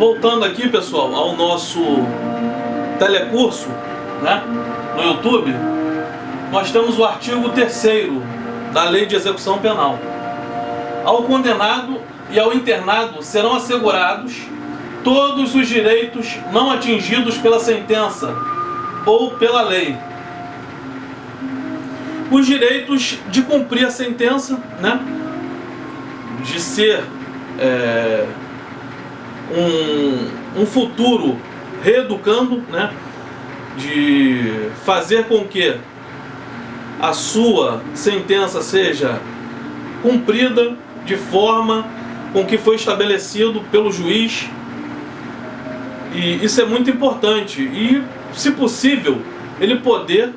Voltando aqui, pessoal, ao nosso telecurso, né, no YouTube, nós temos o artigo 3º da Lei de Execução Penal. Ao condenado e ao internado serão assegurados todos os direitos não atingidos pela sentença ou pela lei. Os direitos de cumprir a sentença, né, de ser um futuro reeducando, né, de fazer com que a sua sentença seja cumprida de forma com que foi estabelecido pelo juiz. E isso é muito importante. E, se possível, ele poder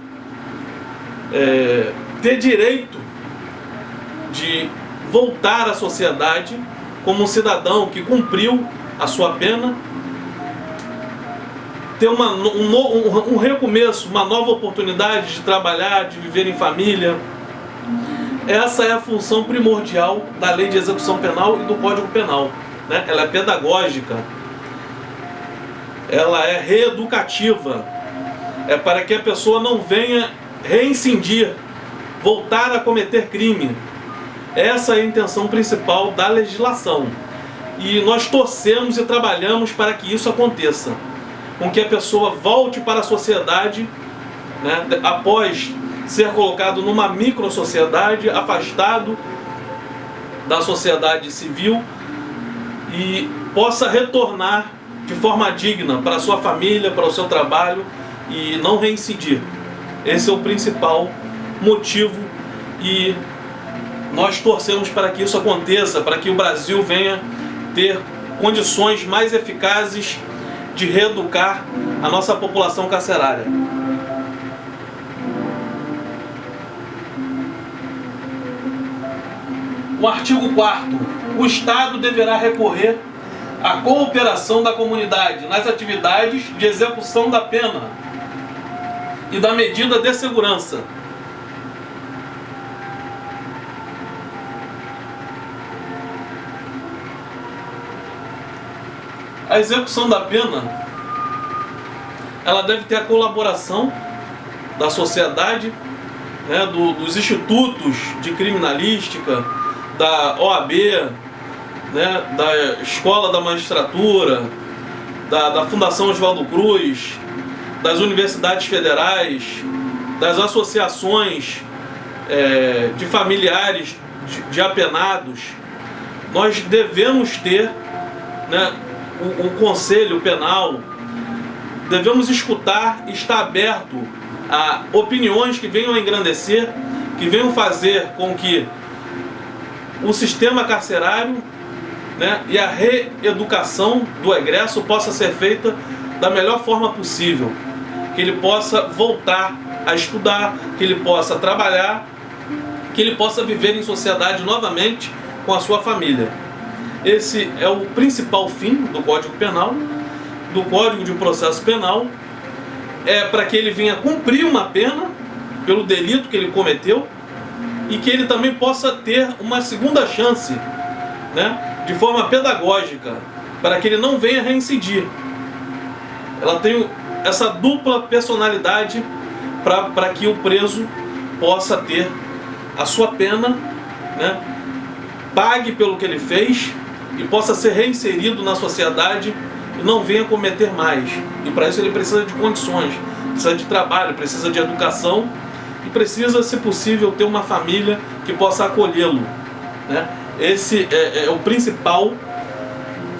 ter direito de voltar à sociedade como um cidadão que cumpriu a sua pena, ter um recomeço, uma nova oportunidade de trabalhar, de viver em família. Essa é a função primordial da Lei de Execução Penal e do Código Penal, né? Ela é pedagógica, ela é reeducativa, é para que a pessoa não venha reincidir, voltar a cometer crime. Essa é a intenção principal da legislação. E nós torcemos e trabalhamos para que isso aconteça, com que a pessoa volte para a sociedade, né, após ser colocado numa microsociedade, afastado da sociedade civil, e possa retornar de forma digna para a sua família, para o seu trabalho, e não reincidir. Esse é o principal motivo, e nós torcemos para que isso aconteça, para que o Brasil venha ter condições mais eficazes de reeducar a nossa população carcerária. O artigo 4º. O Estado deverá recorrer à cooperação da comunidade nas atividades de execução da pena e da medida de segurança. A execução da pena, ela deve ter a colaboração da sociedade, né, dos institutos de criminalística, da OAB, né, da Escola da Magistratura, da Fundação Oswaldo Cruz, das universidades federais, das associações de familiares de apenados. Nós devemos ter, né, o Conselho Penal, devemos escutar e estar aberto a opiniões que venham a engrandecer, que venham fazer com que o sistema carcerário, né, e a reeducação do egresso possa ser feita da melhor forma possível, que ele possa voltar a estudar, que ele possa trabalhar, que ele possa viver em sociedade novamente com a sua família. Esse é o principal fim do Código Penal, do Código de Processo Penal, é para que ele venha cumprir uma pena pelo delito que ele cometeu e que ele também possa ter uma segunda chance, né, de forma pedagógica, para que ele não venha reincidir. Ela tem essa dupla personalidade para que o preso possa ter a sua pena, né, pague pelo que ele fez e possa ser reinserido na sociedade e não venha cometer mais. E para isso ele precisa de condições, precisa de trabalho, precisa de educação e precisa, se possível, ter uma família que possa acolhê-lo, né? Esse é o principal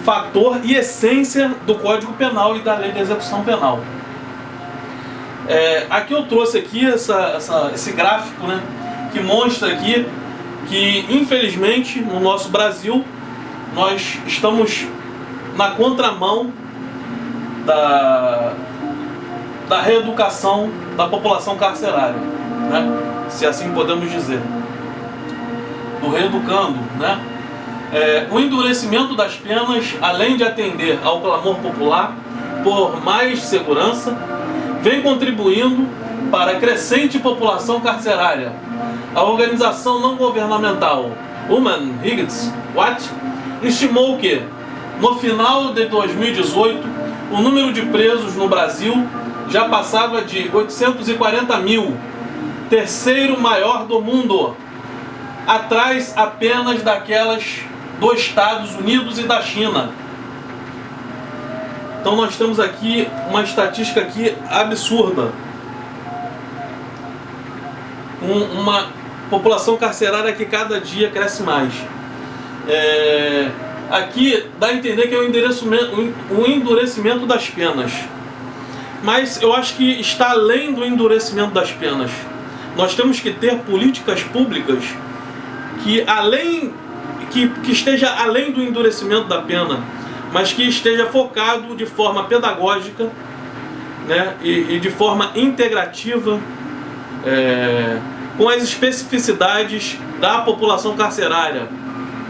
fator e essência do Código Penal e da Lei de Execução Penal. Aqui eu trouxe aqui esse gráfico, né, que mostra aqui que, infelizmente, no nosso Brasil, nós estamos na contramão da reeducação da população carcerária, né? Se assim podemos dizer, do reeducando, né? O endurecimento das penas, além de atender ao clamor popular por mais segurança, vem contribuindo para a crescente população carcerária. A organização não governamental Human Rights Watch estimou que no final de 2018, o número de presos no Brasil já passava de 840 mil, terceiro maior do mundo, atrás apenas daquelas dos Estados Unidos e da China. Então nós temos aqui uma estatística aqui absurda. Uma população carcerária que cada dia cresce mais. Aqui dá a entender que é o endurecimento das penas. Mas eu acho que está além do endurecimento das penas. Nós temos que ter políticas públicas que esteja além do endurecimento da pena, mas que esteja focado de forma pedagógica, né, e de forma integrativa, com as especificidades da população carcerária,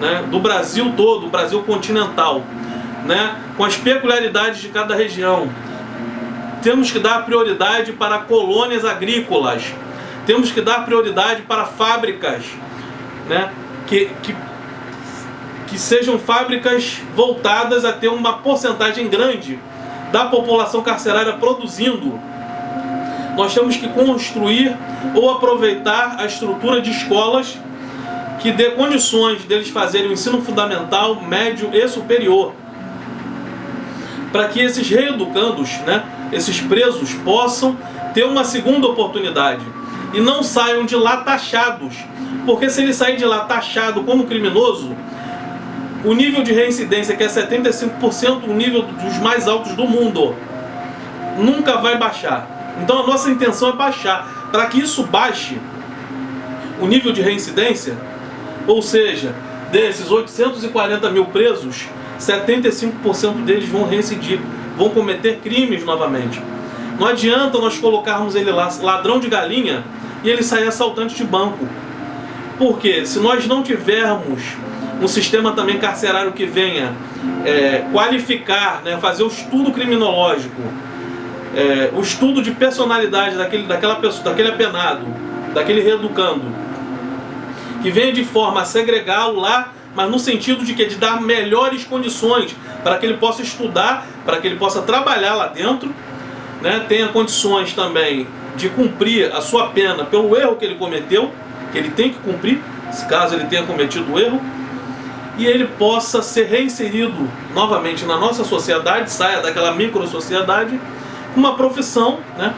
né, do Brasil todo, do Brasil continental, né, com as peculiaridades de cada região. Temos que dar prioridade para colônias agrícolas, temos que dar prioridade para fábricas, né, que sejam fábricas voltadas a ter uma porcentagem grande da população carcerária produzindo. Nós temos que construir ou aproveitar a estrutura de escolas que dê condições deles fazerem o ensino fundamental, médio e superior, para que esses reeducandos, né, esses presos, possam ter uma segunda oportunidade e não saiam de lá taxados, porque se ele sair de lá taxado como criminoso, o nível de reincidência, que é 75%, o nível dos mais altos do mundo, nunca vai baixar. Então a nossa intenção é baixar. Para que isso baixe o nível de reincidência, ou seja, desses 840 mil presos, 75% deles vão reincidir, vão cometer crimes novamente. Não adianta nós colocarmos ele lá ladrão de galinha e ele sair assaltante de banco. Porque se nós não tivermos um sistema também carcerário que venha qualificar, né, fazer o estudo criminológico, o estudo de personalidade daquela pessoa, daquele apenado, daquele reeducando, que venha de forma a segregá-lo lá, mas no sentido de dar melhores condições para que ele possa estudar, para que ele possa trabalhar lá dentro, né, tenha condições também de cumprir a sua pena pelo erro que ele cometeu, que ele tem que cumprir, se caso ele tenha cometido o erro, e ele possa ser reinserido novamente na nossa sociedade, saia daquela micro-sociedade, com uma profissão, né,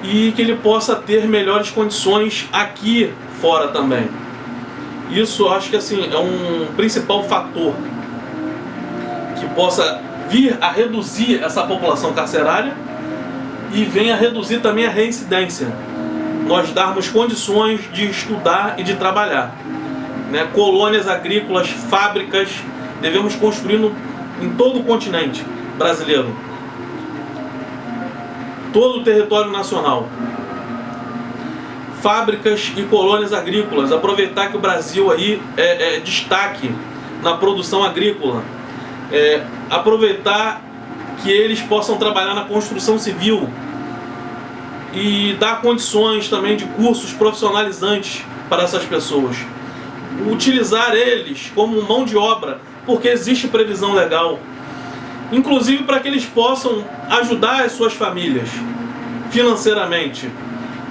e que ele possa ter melhores condições aqui fora também. Isso eu acho que assim, é um principal fator que possa vir a reduzir essa população carcerária e venha a reduzir também a reincidência. Nós darmos condições de estudar e de trabalhar, né? Colônias agrícolas, fábricas, devemos construir em todo o continente brasileiro, todo o território nacional. Fábricas e colônias agrícolas, aproveitar que o Brasil aí é destaque na produção agrícola, aproveitar que eles possam trabalhar na construção civil e dar condições também de cursos profissionalizantes para essas pessoas. Utilizar eles como mão de obra, porque existe previsão legal, inclusive para que eles possam ajudar as suas famílias financeiramente.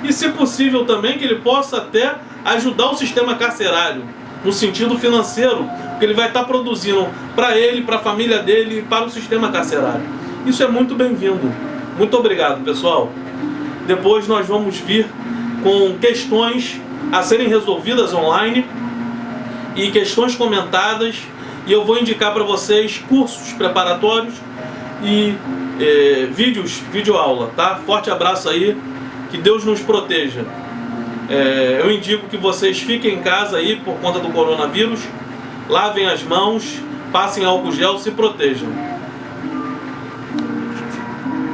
E, se possível, também que ele possa até ajudar o sistema carcerário, no sentido financeiro, porque ele vai estar produzindo para ele, para a família dele e para o sistema carcerário. Isso é muito bem-vindo. Muito obrigado, pessoal. Depois nós vamos vir com questões a serem resolvidas online e questões comentadas, e eu vou indicar para vocês cursos preparatórios e vídeo-aula, tá? Forte abraço aí. Que Deus nos proteja. Eu indico que vocês fiquem em casa aí por conta do coronavírus. Lavem as mãos, passem álcool gel, se protejam.